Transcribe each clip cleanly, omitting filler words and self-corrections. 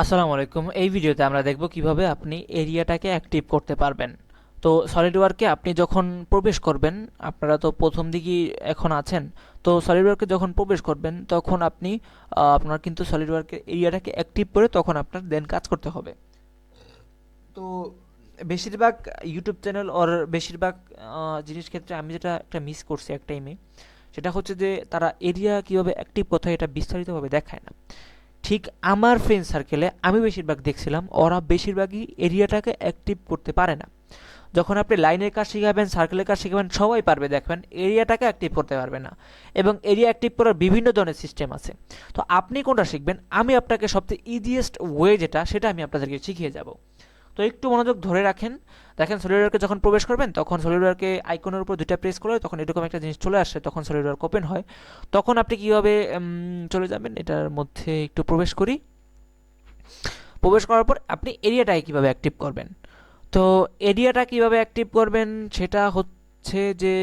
আসসালামু আলাইকুম। এই ভিডিওতে আমরা দেখব কিভাবে আপনি এরিয়াটাকে অ্যাক্টিভ করতে পারবেন। তো সলিডওয়ার্কে আপনি যখন প্রবেশ করবেন, আপনারা তো প্রথম দিকেই এখন আছেন। তো সলিডওয়ার্কে যখন প্রবেশ করবেন তখন আপনি আপনার কিন্তু সলিডওয়ার্কের এরিয়াটাকে অ্যাক্টিভ করে তখন আপনার দেন কাজ করতে হবে। তো বেশিরভাগ ইউটিউব চ্যানেল ওর বেশিরভাগ জিনিস ক্ষেত্রে আমি যেটা একটা মিস করছি এক টাইমে, সেটা হচ্ছে যে তারা এরিয়া কীভাবে অ্যাক্টিভ কোথায় এটা বিস্তারিতভাবে দেখায় না। ঠিক আমার ফ্রেন্ড সার্কেলে আমি বেশিরভাগ দেখছিলাম ওরা বেশিরভাগই এরিয়াটাকে অ্যাক্টিভ করতে পারে না। যখন আপনি লাইনের কাজ শিখাবেন, সার্কেলের কাজ শিখাবেন, সবাই পারবে, দেখবেন এরিয়াটাকে অ্যাক্টিভ করতে পারবে না। এবং এরিয়া অ্যাক্টিভ করার বিভিন্ন ধরনের সিস্টেম আছে। তো আপনি কোনটা শিখবেন, আমি আপনাকে সবচেয়ে ইজিয়েস্ট ওয়ে যেটা, সেটা আমি আপনাদেরকে শিখিয়ে যাব। তো একটু মনোযোগ ধরে রাখেন। দেখেন সলিডওয়ার্কে যখন প্রবেশ করবেন তখন সলিডওয়ার্কে আইকনের উপর দুইটা প্রেস করলে তখন এরকম একটা জিনিস চলে আসে, তখন সলিডওয়ার্ক ওপেন হয়। তখন আপনি কীভাবে চলে যাবেন, এটার মধ্যে একটু প্রবেশ করি। প্রবেশ করার পর আপনি এরিয়াটাকে কীভাবে অ্যাক্টিভ করবেন। তো এরিয়াটা কীভাবে অ্যাক্টিভ করবেন সেটা হচ্ছে যে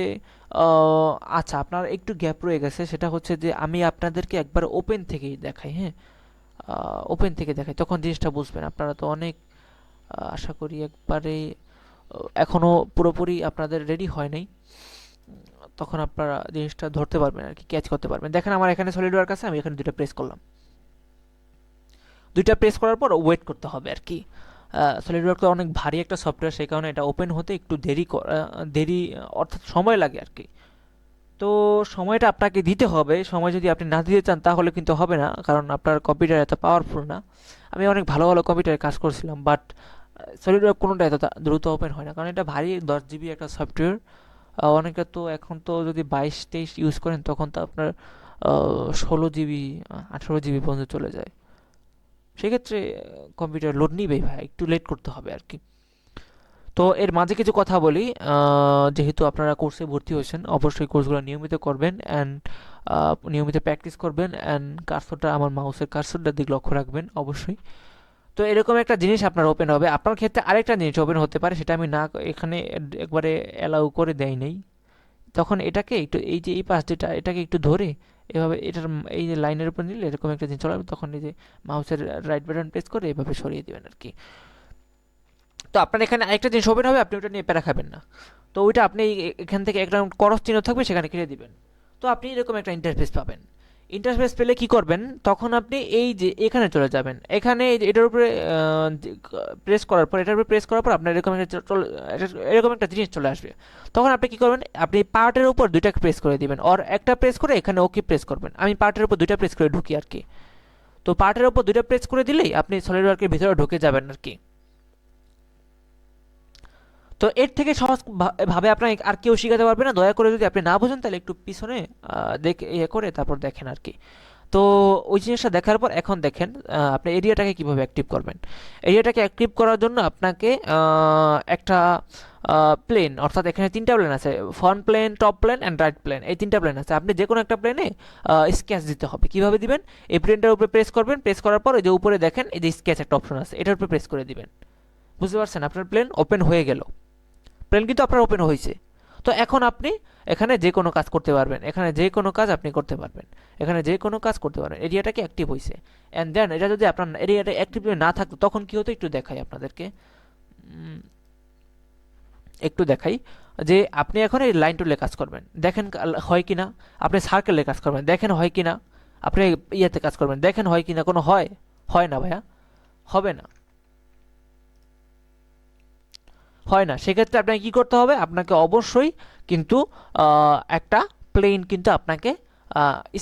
আচ্ছা, আপনার একটু গ্যাপ রয়ে গেছে, সেটা হচ্ছে যে আমি আপনাদেরকে একবার ওপেন থেকেই দেখাই। হ্যাঁ, ওপেন থেকে দেখাই, তখন জিনিসটা বুঝবেন। আপনারা তো অনেক আশা করি একবারে এখনও পুরোপুরি আপনাদের রেডি হয় নাই, তখন আপনারা জিনিসটা ধরতে পারবেন আর কি, ক্যাচ করতে পারবেন। দেখেন আমার এখানে সলিডওয়ার্ক আছে, আমি এখানে দুইটা প্রেস করলাম। দুইটা প্রেস করার পর ওয়েট করতে হবে আর কি। সলিডওয়ার্ক তো অনেক ভারী একটা সফটওয়্যার, সেই কারণে এটা ওপেন হতে একটু দেরি অর্থাৎ সময় লাগে আর কি। তো সময়টা আপনাকে দিতে হবে। সময় যদি আপনি না দিতে চান তাহলে কিন্তু হবে না, কারণ আপনার কম্পিউটার এত পাওয়ারফুল না। আমি অনেক ভালো ভালো কম্পিউটারে কাজ করছিলাম, বাট সলিডওয়ার্ক কোনোটা এত দ্রুত ওপেন হয় না, কারণ এটা ভারী 10 জিবি একটা সফটওয়্যার। অনেকে তো এখন তো যদি 22-23 ইউজ করেন তখন তো আপনার 16 জিবি 18 জিবি পর্যন্ত চলে যায়। সেক্ষেত্রে কম্পিউটার লোড নিবেই ভাই, একটু লেট করতে হবে আর কি। তো এর মাঝে কিছু কথা বলি। যেহেতু আপনারা কোর্সে ভর্তি হয়েছেন, অবশ্যই কোর্সগুলো নিয়মিত করবেন অ্যান্ড নিয়মিত প্র্যাকটিস করবেন অ্যান্ড কার্সরটা, আমার মাউসের কার্সরটার দিকে লক্ষ্য রাখবেন অবশ্যই। তো এরকম একটা জিনিস আপনার ওপেন হবে। আপনার ক্ষেত্রে আরেকটা জিনিস ওপেন হতে পারে, সেটা আমি না এখানে একবারে অ্যালাউ করে দেয় নাই। তখন এটাকে একটু, এই যে এই পাশ যেটা, এটাকে একটু ধরে এভাবে এটার এই যে লাইনের উপর নিলে এরকম একটা জিনিস চলে আসবে, তখন এই যে মাউসের রাইট বাটন প্রেস করে এভাবে সরিয়ে দেবেন আর কি। তো আপনার এখানে আরেকটা জিনিস ওপেন হবে, আপনি ওটা নিয়ে প্যারা খাবেন না। তো ওইটা আপনি এখান থেকে একটা ক্রস চিহ্ন থাকবে, সেখানে কেটে দিবেন। তো আপনি এরকম একটা ইন্টারফেস পাবেন। ইন্টারফেস পেলে কি করবেন, তখন আপনি এই যে এখানে চলে যাবেন। এখানে এটার উপরে প্রেস করার পর, এটার উপরে প্রেস করার পর আপনার এরকম একটা জিনিস চলে আসবে। তখন আপনি কি করবেন, আপনি পার্টের উপর দুইটা প্রেস করে দিবেন, আর একটা প্রেস করে এখানে ওকে প্রেস করবেন। আমি পার্টের উপর দুইটা প্রেস করে ঢুকি আর কি। তো পার্টের উপর দুইটা প্রেস করে দিলেই আপনি সলিডওয়ার্কের ভিতরে ঢুকে যাবেন আর কি। তো এর থেকে সহজ ভাবে আপনার আর কেউ শিখাতে পারবে না। দয়া করে যদি আপনি না বোঝেন তাহলে একটু পিছনে দেখে ইয়ে করে তারপর দেখেন আর কি। তো ওই জিনিসটা দেখার পর এখন দেখেন আপনি এরিয়াটাকে কিভাবে অ্যাক্টিভ করবেন। এরিয়াটাকে অ্যাক্টিভ করার জন্য আপনাকে একটা প্লেন, অর্থাৎ এখানে তিনটা প্লেন আছে, front plane, top plane and right plane, এই তিনটা প্লেন আছে। আপনি যে কোনো একটা প্লেনে স্কেচ দিতে হবে। কিভাবে দিবেন, এই প্লেনটার উপরে প্রেস করবেন, প্রেস করার পর এই যে উপরে দেখেন এই যে স্কেচ একটা অপশন আছে, এটার উপরে প্রেস করে দিবেন। বুঝতে পারছেন, আপনার প্লেন ওপেন হয়ে গেল। প্লেন কিন্তু আপনার ওপেন হয়েছে। তো এখন আপনি এখানে যে কোনো কাজ করতে পারবেন, এখানে যে কোনো কাজ আপনি করতে পারবেন, এখানে যে কোনো কাজ করতে পারবেন। এরিয়াটাকে অ্যাক্টিভ হয়েছে। অ্যান্ড দেন এটা যদি আপনার এরিয়াটা অ্যাক্টিভ না থাকতো তখন কি হতো একটু দেখাই আপনাদেরকে। একটু দেখাই যে আপনি এখন এই লাইন টুলে কাজ করবেন, দেখেন হয় কি না। আপনি সার্কেলে কাজ করবেন, দেখেন হয় কি না। আপনি ইয়েতে কাজ করবেন, দেখেন হয় কি না। কোনো হয় হয় না ভাইয়া, হবে না, হয় না। সেক্ষেত্রে আপনাকে কি করতে হবে, আপনাকে অবশ্যই কিন্তু একটা প্লেন কিন্তু আপনাকে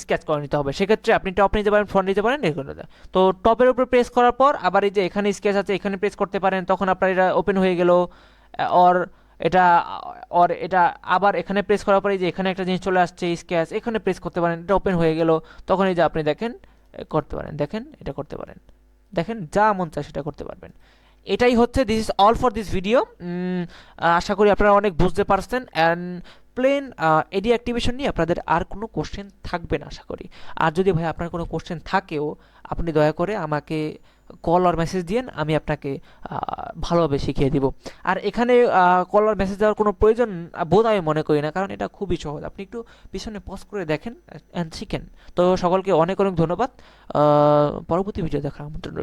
স্কেচ করে নিতে হবে। সেক্ষেত্রে আপনি টপ নিতে পারেন, ফ্রন্ট নিতে পারেন, এগুলো। তো টপের উপরে প্রেস করার পর আবার এই যে এখানে স্কেচ আছে, এখানে প্রেস করতে পারেন, তখন আপনার এটা ওপেন হয়ে গেল। অর এটা অর এটা আবার এখানে প্রেস করার পরে যে এখানে একটা জিনিস চলে আসছে স্কেচ, এখানে প্রেস করতে পারেন, এটা ওপেন হয়ে গেল। তখন এই যে আপনি দেখেন করতে পারেন, দেখেন এটা করতে পারেন, দেখেন যা মন চায় সেটা করতে পারবেন। এটাই হচ্ছে, this is all for this video. আশা করি আপনারা অনেক বুঝতে পারছেন। অ্যান্ড প্লেন এডি অ্যাক্টিভেশন নিয়ে আপনাদের আর কোনো কোশ্চেন থাকবে না আশা করি। আর যদি ভাই আপনার কোনো কোশ্চেন থাকেও, আপনি দয়া করে আমাকে কল আর মেসেজ দিয়েন, আমি আপনাকে ভালোভাবে শিখিয়ে দিব। আর এখানে কল আর মেসেজ দেওয়ার কোনো প্রয়োজন বোধ আমি মনে করি না, কারণ এটা খুবই সহজ। আপনি একটু পিছনে পজ করে দেখেন অ্যান্ড শিখেন। তো সকলকে অনেক অনেক ধন্যবাদ। পরবর্তী ভিডিও দেখার আমন্ত্রণ রইল।